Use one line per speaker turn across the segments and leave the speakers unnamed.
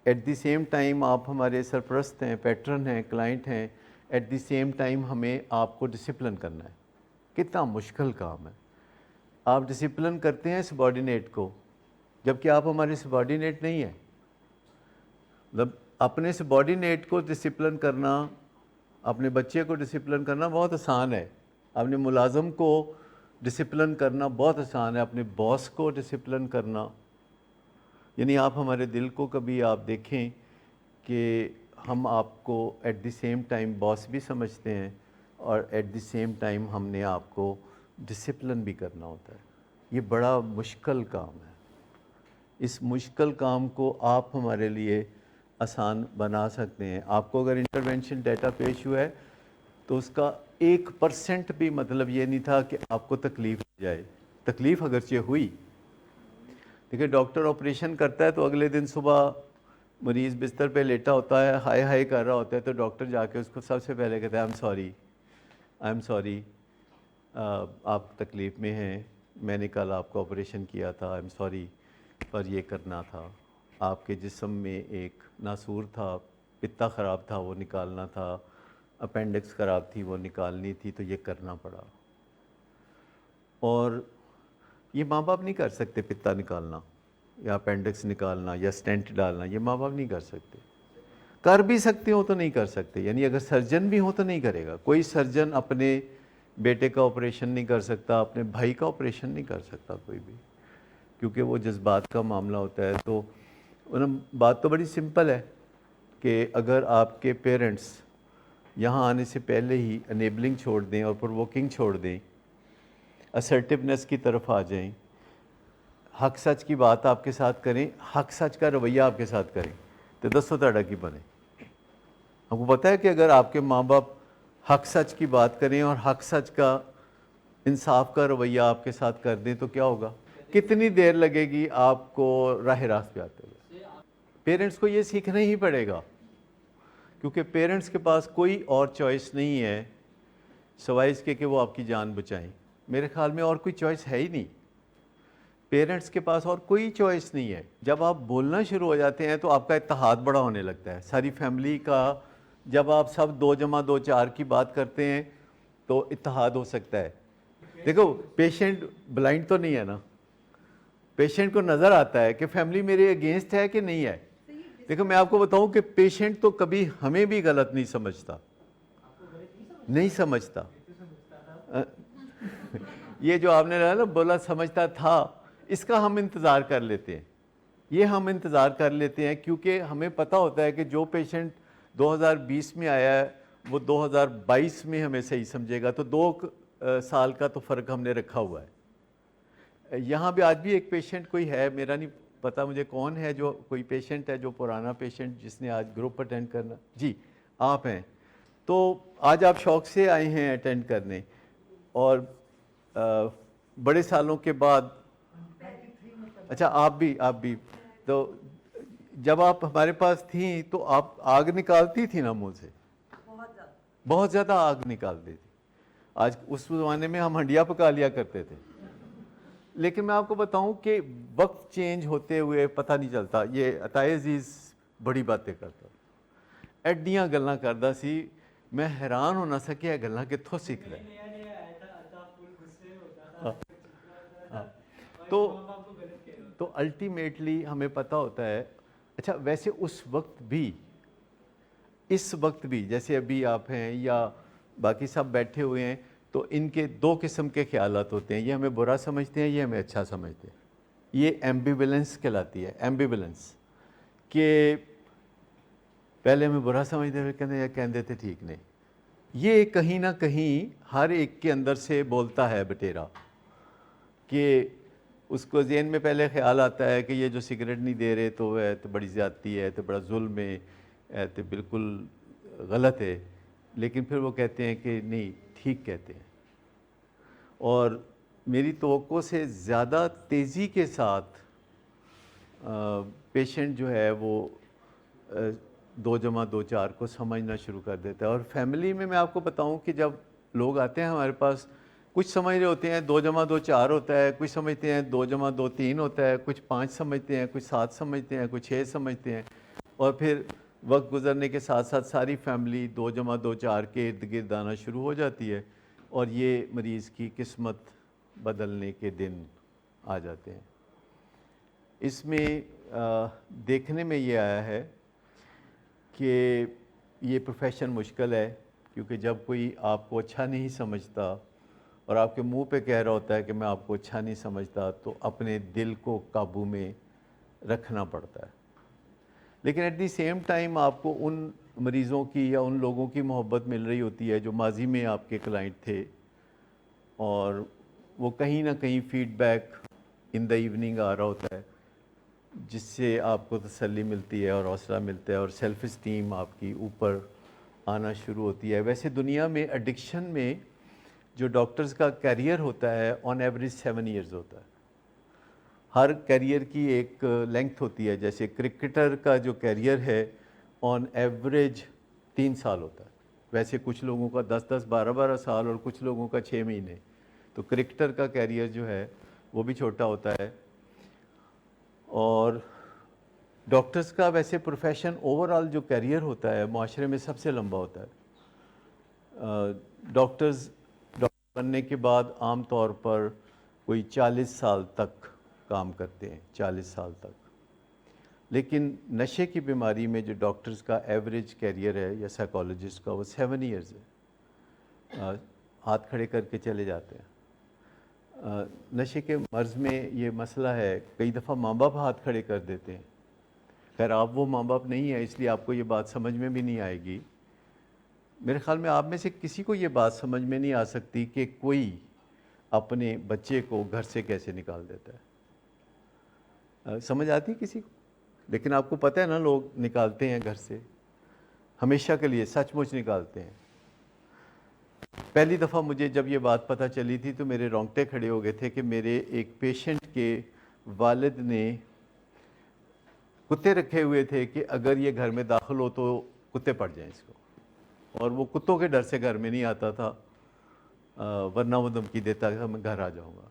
At the same time آپ ہمارے سرپرست ہیں، پیٹرن ہیں، کلائنٹ ہیں، ایٹ دی سیم ٹائم ہمیں آپ کو ڈسپلن کرنا ہے. کتنا مشکل کام ہے. آپ ڈسپلن کرتے ہیں سبارڈینیٹ کو، جبکہ آپ ہمارے سبارڈینیٹ نہیں ہیں. مطلب اپنے سبارڈینیٹ کو ڈسپلن کرنا، اپنے بچے کو ڈسپلن کرنا بہت آسان ہے. اپنے ملازم کو ڈسپلن کرنا بہت آسان ہے. اپنے باس کو ڈسپلن کرنا، یعنی آپ ہمارے دل کو کبھی آپ دیکھیں کہ ہم آپ کو ایٹ دی سیم ٹائم باس بھی سمجھتے ہیں اور ایٹ دی سیم ٹائم ہم نے آپ کو ڈسپلن بھی کرنا ہوتا ہے. یہ بڑا مشکل کام ہے. اس مشکل کام کو آپ ہمارے لیے آسان بنا سکتے ہیں. آپ کو اگر انٹرونشن ڈیٹا پیش ہوا ہے تو اس کا 1% بھی مطلب یہ نہیں تھا کہ آپ کو تکلیف ہو جائے. تکلیف اگرچہ ہوئی. دیکھیں ڈاکٹر آپریشن کرتا ہے تو اگلے دن صبح مریض بستر پہ لیٹا ہوتا ہے، ہائے ہائے کر رہا ہوتا ہے، تو ڈاکٹر جا کے اس کو سب سے پہلے کہتا ہے آئی ایم سوری آپ تکلیف میں ہیں، میں نے کل آپ کو آپریشن کیا تھا، آئی ایم سوری پر یہ کرنا تھا. آپ کے جسم میں ایک ناسور تھا، پتا خراب تھا وہ نکالنا تھا، اپینڈکس خراب تھی وہ نکالنی تھی، تو یہ کرنا پڑا. اور یہ ماں باپ نہیں کر سکتے، پتا نکالنا یا اپینڈکس نکالنا یا اسٹینٹ ڈالنا، یہ ماں باپ نہیں کر سکتے. کر بھی سکتے ہو تو نہیں کر سکتے. یعنی اگر سرجن بھی ہو تو نہیں کرے گا. کوئی سرجن اپنے بیٹے کا آپریشن نہیں کر سکتا، اپنے بھائی کا آپریشن نہیں کر سکتا کوئی بھی، کیونکہ وہ جذبات کا معاملہ ہوتا ہے. تو بات تو بڑی سمپل ہے کہ اگر آپ کے پیرنٹس یہاں آنے سے پہلے ہی انیبلنگ چھوڑ دیں اور پرووکنگ چھوڑ دیں، اسرٹیونیس کی طرف آ جائیں، حق سچ کی بات آپ کے ساتھ کریں، حق سچ کا رویہ آپ کے ساتھ کریں، تو دسو تہاڈا کی بنے. آپ کو پتہ ہے کہ اگر آپ کے ماں باپ حق سچ کی بات کریں اور حق سچ کا انصاف کا رویہ آپ کے ساتھ کر دیں تو کیا ہوگا؟ کتنی دیر لگے گی آپ کو راہ راست پہ آتے ہوئے؟ پیرنٹس کو یہ سیکھنا ہی پڑے گا، کیونکہ پیرنٹس کے پاس کوئی اور چوائس نہیں ہے سوائے اس کے کہ وہ آپ کی جان بچائیں. میرے خیال میں اور کوئی چوائس ہے ہی نہیں. پیرنٹس کے پاس اور کوئی چوائس نہیں ہے. جب آپ بولنا شروع ہو جاتے ہیں تو آپ کا اتحاد بڑا ہونے لگتا ہے ساری فیملی کا. جب آپ سب 2+2=4 کی بات کرتے ہیں تو اتحاد ہو سکتا ہے. دیکھو پیشنٹ بلائنڈ تو نہیں ہے نا، پیشنٹ کو نظر آتا ہے کہ فیملی میرے اگینسٹ ہے کہ نہیں ہے. دیکھو میں آپ کو بتاؤں کہ پیشنٹ تو کبھی ہمیں بھی غلط نہیں سمجھتا، نہیں سمجھتا. یہ جو آپ نے نا بولا سمجھتا تھا، اس کا ہم انتظار کر لیتے ہیں. یہ ہم انتظار کر لیتے ہیں کیونکہ ہمیں پتہ ہوتا ہے کہ جو پیشنٹ 2020 میں آیا ہے وہ 2022 میں ہمیں صحیح سمجھے گا. تو 2 سال کا تو فرق ہم نے رکھا ہوا ہے. یہاں بھی آج بھی ایک پیشنٹ کوئی ہے، میرا نہیں پتہ مجھے کون ہے، جو کوئی پیشنٹ ہے جو پرانا پیشنٹ جس نے آج گروپ اٹینڈ کرنا. جی آپ ہیں، تو آج آپ شوق سے آئے ہیں اٹینڈ کرنے، اور بڑے سالوں کے بعد. اچھا آپ بھی تو جب آپ ہمارے پاس تھیں تو آپ آگ نکالتی تھی نا منہ سے، بہت زیادہ آگ نکالتی تھی. آج اس زمانے میں ہم ہنڈیا پکا لیا کرتے تھے. لیکن میں آپ کو بتاؤں کہ وقت چینج ہوتے ہوئے پتہ نہیں چلتا. یہ عطائے عزیز بڑی باتیں کرتا، ایڈیاں گلاں کردا سی، میں حیران ہونا سا کہ یہ گلاں کتھوں سیکھ رہا ہے. تو الٹیمیٹلی ہمیں پتہ ہوتا ہے. اچھا ویسے اس وقت بھی، اس وقت بھی جیسے ابھی آپ ہیں یا باقی سب بیٹھے ہوئے ہیں، تو ان کے 2 قسم کے خیالات ہوتے ہیں. یہ ہمیں برا سمجھتے ہیں، یہ ہمیں اچھا سمجھتے ہیں. یہ ایمبیولنس کہلاتی ہے. ایمبیولنس کہ پہلے ہمیں برا سمجھتے ہوئے کہندے تھے ٹھیک نہیں. یہ کہیں نہ کہیں ہر ایک کے اندر سے بولتا ہے بٹیرا، کہ اس کو ذہن میں پہلے خیال آتا ہے کہ یہ جو سگریٹ نہیں دے رہے تو ہے تو بڑی زیادتی ہے، تو بڑا ظلم ہے، تو بالکل غلط ہے. لیکن پھر وہ کہتے ہیں کہ نہیں ٹھیک کہتے ہیں. اور میری توقع سے زیادہ تیزی کے ساتھ پیشنٹ جو ہے وہ 2+2=4 کو سمجھنا شروع کر دیتا ہے. اور فیملی میں آپ کو بتاؤں کہ جب لوگ آتے ہیں ہمارے پاس، کچھ سمجھ رہے ہوتے ہیں 2+2=4 ہوتا ہے، کچھ سمجھتے ہیں 2+2=3 ہوتا ہے، کچھ 5 سمجھتے ہیں، کچھ 7 سمجھتے ہیں، کچھ 6 سمجھتے ہیں. اور پھر وقت گزرنے کے ساتھ ساتھ ساری فیملی 2+2=4 کے ارد گرد آنا شروع ہو جاتی ہے اور یہ مریض کی قسمت بدلنے کے دن آ جاتے ہیں۔ اس میں دیکھنے میں یہ آیا ہے کہ یہ پروفیشن مشکل ہے، کیونکہ جب کوئی آپ کو اچھا نہیں سمجھتا اور آپ کے منہ پہ کہہ رہا ہوتا ہے کہ میں آپ کو اچھا نہیں سمجھتا، تو اپنے دل کو قابو میں رکھنا پڑتا ہے۔ لیکن ایٹ دی سیم ٹائم آپ کو ان مریضوں کی یا ان لوگوں کی محبت مل رہی ہوتی ہے جو ماضی میں آپ کے کلائنٹ تھے، اور وہ کہیں نہ کہیں feedback in the evening آ رہا ہوتا ہے، جس سے آپ کو تسلی ملتی ہے اور حوصلہ ملتا ہے اور سیلف اسٹیم آپ کی اوپر آنا شروع ہوتی ہے۔ ویسے دنیا میں ایڈکشن میں جو ڈاکٹرز کا کیریئر ہوتا ہے آن ایوریج 7 ایئرز ہوتا ہے۔ ہر کیریئر کی ایک لینگتھ ہوتی ہے، جیسے کرکٹر کا جو کیریئر ہے آن ایوریج 3 سال ہوتا ہے، ویسے کچھ لوگوں کا 10-10 12-12 سال اور کچھ لوگوں کا 6 مہینے، تو کرکٹر کا کیریئر جو ہے وہ بھی چھوٹا ہوتا ہے۔ اور ڈاکٹرز کا ویسے پروفیشن اوور آل جو کیریئر ہوتا ہے معاشرے میں سب سے لمبا ہوتا ہے۔ ڈاکٹر بننے کے بعد عام طور پر کوئی 40 سال تک کام کرتے ہیں، 40 سال تک۔ لیکن نشے کی بیماری میں جو ڈاکٹرز کا ایوریج کیریئر ہے یا سائیکالوجسٹ کا، وہ 7 ایئرز ہے، ہاتھ کھڑے کر کے چلے جاتے ہیں۔ نشے کے مرض میں یہ مسئلہ ہے، کئی دفعہ ماں باپ ہاتھ کھڑے کر دیتے ہیں۔ خیر آپ وہ ماں باپ نہیں ہیں، اس لیے آپ کو یہ بات سمجھ میں بھی نہیں آئے گی۔ میرے خیال میں آپ میں سے کسی کو یہ بات سمجھ میں نہیں آ سکتی کہ کوئی اپنے بچے کو گھر سے کیسے نکال دیتا ہے۔ سمجھ آتی ہے کسی کو؟ لیکن آپ کو پتہ ہے نا، لوگ نکالتے ہیں گھر سے، ہمیشہ کے لیے سچ مچ نکالتے ہیں۔ پہلی دفعہ مجھے جب یہ بات پتہ چلی تھی تو میرے رونگٹے کھڑے ہو گئے تھے کہ میرے ایک پیشنٹ کے والد نے کتے رکھے ہوئے تھے کہ اگر یہ گھر میں داخل ہو تو کتے پڑ جائیں اس کو، اور وہ کتوں کے ڈر سے گھر میں نہیں آتا تھا، ورنہ وہ دھمکی دیتا تھا میں گھر آ جاؤں گا۔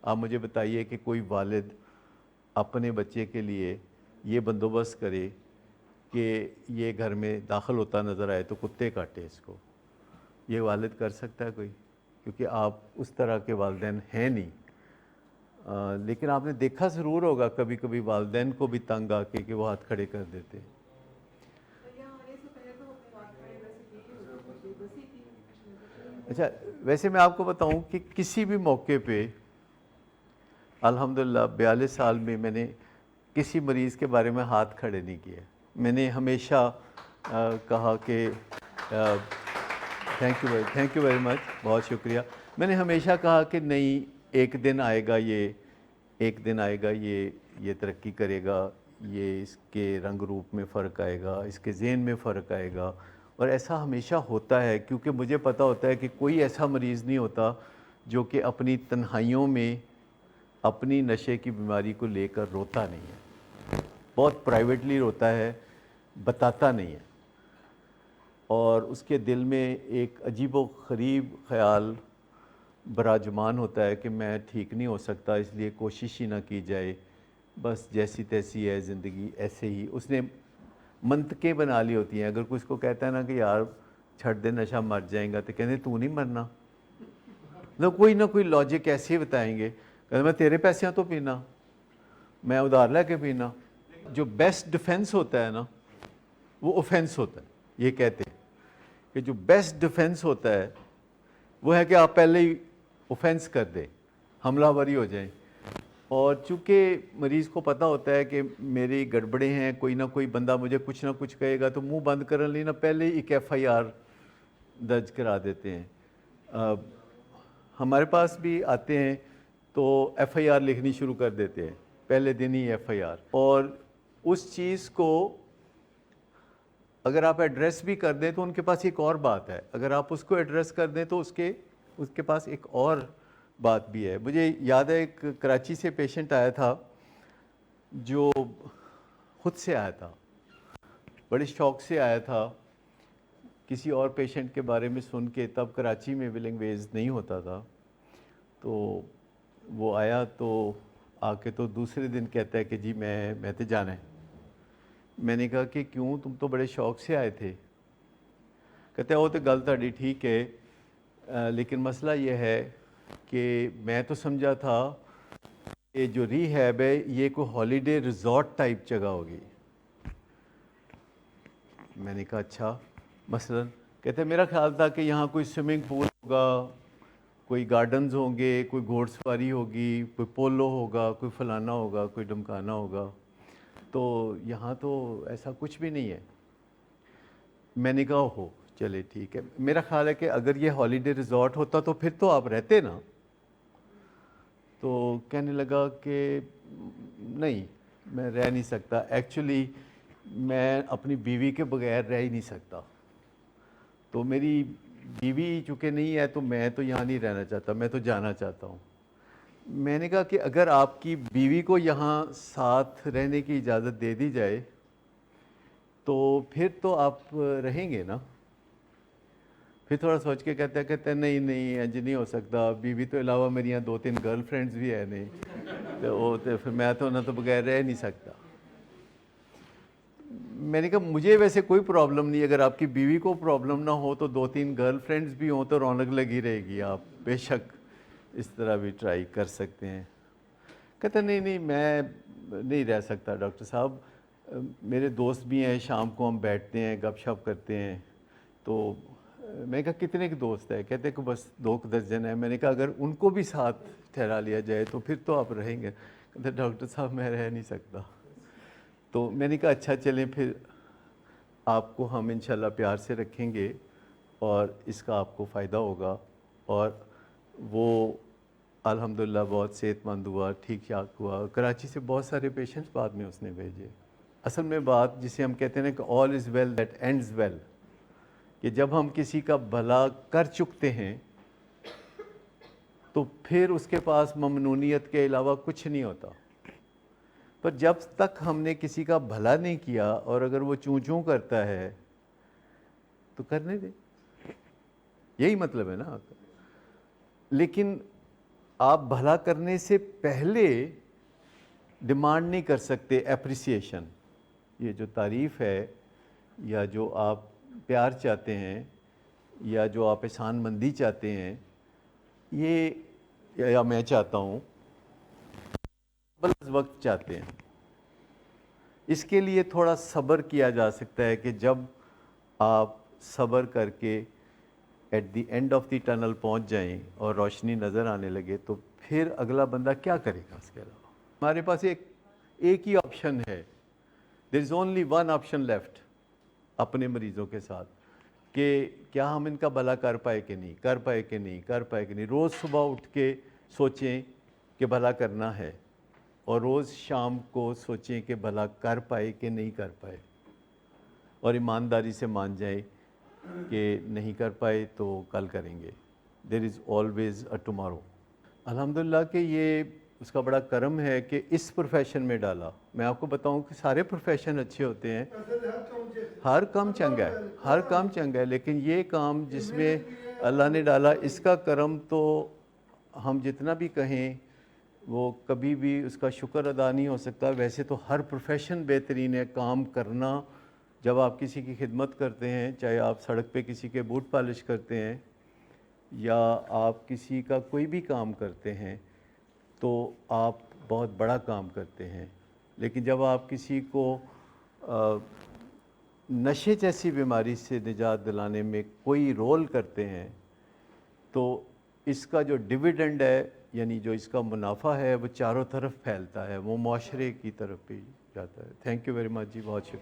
آپ مجھے بتائیے کہ کوئی والد اپنے بچے کے لیے یہ بندوبست کرے کہ یہ گھر میں داخل ہوتا نظر آئے تو کتے کاٹے اس کو؟ یہ والد کر سکتا ہے کوئی؟ کیونکہ آپ اس طرح کے والدین ہیں نہیں۔ لیکن آپ نے دیکھا ضرور ہوگا کبھی کبھی والدین کو بھی تنگ آ کے کہ وہ ہاتھ کھڑے کر دیتے۔ اچھا، ویسے میں آپ کو بتاؤں کہ کسی بھی موقع پہ الحمدللہ 42 سال میں میں نے کسی مریض کے بارے میں ہاتھ کھڑے نہیں کیے۔ میں نے ہمیشہ کہا کہ تھینک یو ویری مچ، بہت شکریہ۔ میں نے ہمیشہ کہا کہ نہیں، ایک دن آئے گا یہ ترقی کرے گا، یہ اس کے رنگ روپ میں فرق آئے گا، اس کے ذہن میں فرق آئے گا، اور ایسا ہمیشہ ہوتا ہے، کیونکہ مجھے پتہ ہوتا ہے کہ کوئی ایسا مریض نہیں ہوتا جو کہ اپنی تنہائیوں میں اپنی نشے کی بیماری کو لے کر روتا نہیں ہے۔ بہت پرائیویٹلی روتا ہے، بتاتا نہیں ہے، اور اس کے دل میں ایک عجیب و غریب خیال براجمان ہوتا ہے کہ میں ٹھیک نہیں ہو سکتا، اس لیے کوشش ہی نہ کی جائے، بس جیسی تیسی ہے زندگی ایسے ہی۔ اس نے منطقیں بنا لی ہوتی ہیں۔ اگر کوئی اس کو کہتا ہے نا کہ یار چھڑ دے نشہ مر جائیں گا، تو کہتے ہیں تو نہیں مرنا، نہ کوئی لاجک ایسے ہی بتائیں گے، کہتے میں تیرے پیسے تو پینا، میں ادھار لے کے پینا۔ جو بیسٹ ڈیفنس ہوتا ہے نا، وہ اوفینس ہوتا ہے۔ یہ کہتے ہیں کہ جو بیسٹ ڈیفنس ہوتا ہے وہ ہے کہ آپ پہلے ہی اوفینس کر دیں، حملہ آوری ہو جائیں۔ اور چونکہ مریض کو پتہ ہوتا ہے کہ میری گڑبڑیں ہیں، کوئی نہ کوئی بندہ مجھے کچھ نہ کچھ کہے گا، تو منہ بند کرنے لیے نہ پہلے ہی ایک FIR درج کرا دیتے ہیں۔ ہمارے پاس بھی آتے ہیں تو FIR لکھنی شروع کر دیتے ہیں، پہلے دن ہی FIR۔ اور اس چیز کو اگر آپ ایڈریس بھی کر دیں تو ان کے پاس ایک اور بات ہے، اگر آپ اس کو ایڈریس کر دیں تو اس کے پاس ایک اور بات بھی ہے۔ مجھے یاد ہے ایک کراچی سے پیشنٹ آیا تھا جو خود سے آیا تھا، بڑے شوق سے آیا تھا، کسی اور پیشنٹ کے بارے میں سن کے۔ تب کراچی میں ولنگ ویز نہیں ہوتا تھا، تو وہ آیا تو آ کے تو دوسرے دن کہتا ہے کہ جی میں تو جانا ہے، میں نے کہا کہ کیوں, تم تو بڑے شوق سے آئے تھے. کہتے ہیں وہ تو گل تہاڈی ٹھیک ہے, لیکن مسئلہ یہ ہے کہ میں تو سمجھا تھا کہ جو ریہیب ہے یہ کوئی ہالیڈے ریزورٹ ٹائپ جگہ ہوگی. میں نے کہا اچھا, مثلاً کہتے ہیں میرا خیال تھا کہ یہاں کوئی سوئمنگ پول ہوگا, کوئی گارڈنز ہوں گے, کوئی گھوڑ سواری ہوگی, کوئی پولو ہوگا, کوئی فلانا ہوگا, کوئی ڈمکانا ہوگا, تو یہاں تو ایسا کچھ بھی نہیں ہے. میں نے کہا ہو چلے ٹھیک ہے, میرا خیال ہے کہ اگر یہ ہالیڈے ریزورٹ ہوتا تو پھر تو آپ رہتے نا. تو کہنے لگا کہ نہیں میں رہ نہیں سکتا, ایکچولی میں اپنی بیوی کے بغیر رہ ہی نہیں سکتا. تو میری بیوی چونکہ نہیں ہے تو میں تو یہاں نہیں رہنا چاہتا, میں تو جانا چاہتا ہوں. میں نے کہا کہ اگر آپ کی بیوی کو یہاں ساتھ رہنے کی اجازت دے دی جائے تو پھر تو آپ رہیں گے نا. پھر تھوڑا سوچ کے کہتے ہیں نہیں نہیں انج نہیں ہو سکتا, بیوی تو علاوہ میری یہاں 2-3 گرل فرینڈز بھی ہیں نہیں, تو وہ تو پھر میں تو نہ تو بغیر رہ نہیں سکتا. میں نے کہا مجھے ویسے کوئی پرابلم نہیں, اگر آپ کی بیوی کو پرابلم نہ ہو تو 2-3 گرل فرینڈز بھی ہوں تو رونق لگی رہے گی, آپ بے شک اس طرح بھی ٹرائی کر سکتے ہیں. کہتا نہیں نہیں میں نہیں رہ سکتا ڈاکٹر صاحب, میرے دوست بھی ہیں, شام کو ہم بیٹھتے ہیں گپ شپ کرتے ہیں. تو میں کہا کتنے کے دوست ہیں؟ کہتے کہ بس 2 درجن ہیں. میں نے کہا اگر ان کو بھی ساتھ ٹھہرا لیا جائے تو پھر تو آپ رہیں گے. کہتے ڈاکٹر صاحب میں رہ نہیں سکتا. تو میں نے کہا اچھا چلیں پھر آپ کو ہم انشاءاللہ پیار سے رکھیں گے اور اس کا آپ کو فائدہ ہوگا. اور وہ الحمدللہ بہت صحت مند ہوا, ٹھیک ٹھاک ہوا. کراچی سے بہت سارے پیشنٹس بعد میں اس نے بھیجے. اصل میں بات جسے ہم کہتے ہیں نا کہ آل از ویل دیٹ اینڈز ویل, کہ جب ہم کسی کا بھلا کر چکتے ہیں تو پھر اس کے پاس ممنونیت کے علاوہ کچھ نہیں ہوتا. پر جب تک ہم نے کسی کا بھلا نہیں کیا اور اگر وہ چوں چوں کرتا ہے تو کرنے دیں, یہی مطلب ہے نا. لیکن آپ بھلا کرنے سے پہلے ڈیمانڈ نہیں کر سکتے اپریسیشن. یہ جو تعریف ہے یا جو آپ پیار چاہتے ہیں یا جو آپ احسان مندی چاہتے ہیں, یہ یا میں چاہتا ہوں, بلز وقت چاہتے ہیں. اس کے لیے تھوڑا صبر کیا جا سکتا ہے کہ جب آپ صبر کر کے at the end of the tunnel پہنچ جائیں اور روشنی نظر آنے لگے تو پھر اگلا بندہ کیا کرے گا. اس کے علاوہ ہمارے پاس ایک ہی آپشن ہے, there is only one option left اپنے مریضوں کے ساتھ, کہ کیا ہم ان کا بھلا کر پائے کہ نہیں, کر پائے کہ نہیں, کر پائے کہ نہیں. روز صبح اٹھ کے سوچیں کہ بھلا کرنا ہے اور روز شام کو سوچیں کہ بھلا کر پائے کہ نہیں کر پائے, اور ایمانداری سے مان جائیں کہ نہیں کر پائے تو کل کریں گے. دیر از آلویز اے ٹمارو. الحمدللہ کہ یہ اس کا بڑا کرم ہے کہ اس پروفیشن میں ڈالا. میں آپ کو بتاؤں کہ سارے پروفیشن اچھے ہوتے ہیں, ہر کام چنگا ہے, ہر کام چنگا ہے, لیکن یہ کام جس میں اللہ نے ڈالا اس کا کرم تو ہم جتنا بھی کہیں وہ کبھی بھی اس کا شکر ادا نہیں ہو سکتا. ویسے تو ہر پروفیشن بہترین ہے, کام کرنا. جب آپ کسی کی خدمت کرتے ہیں, چاہے آپ سڑک پہ کسی کے بوٹ پالش کرتے ہیں یا آپ کسی کا کوئی بھی کام کرتے ہیں تو آپ بہت بڑا کام کرتے ہیں. لیکن جب آپ کسی کو نشے جیسی بیماری سے نجات دلانے میں کوئی رول کرتے ہیں تو اس کا جو ڈویڈنڈ ہے, یعنی جو اس کا منافع ہے, وہ چاروں طرف پھیلتا ہے, وہ معاشرے کی طرف بھی جاتا ہے. تھینک یو ویری مچ جی, بہت شکریہ.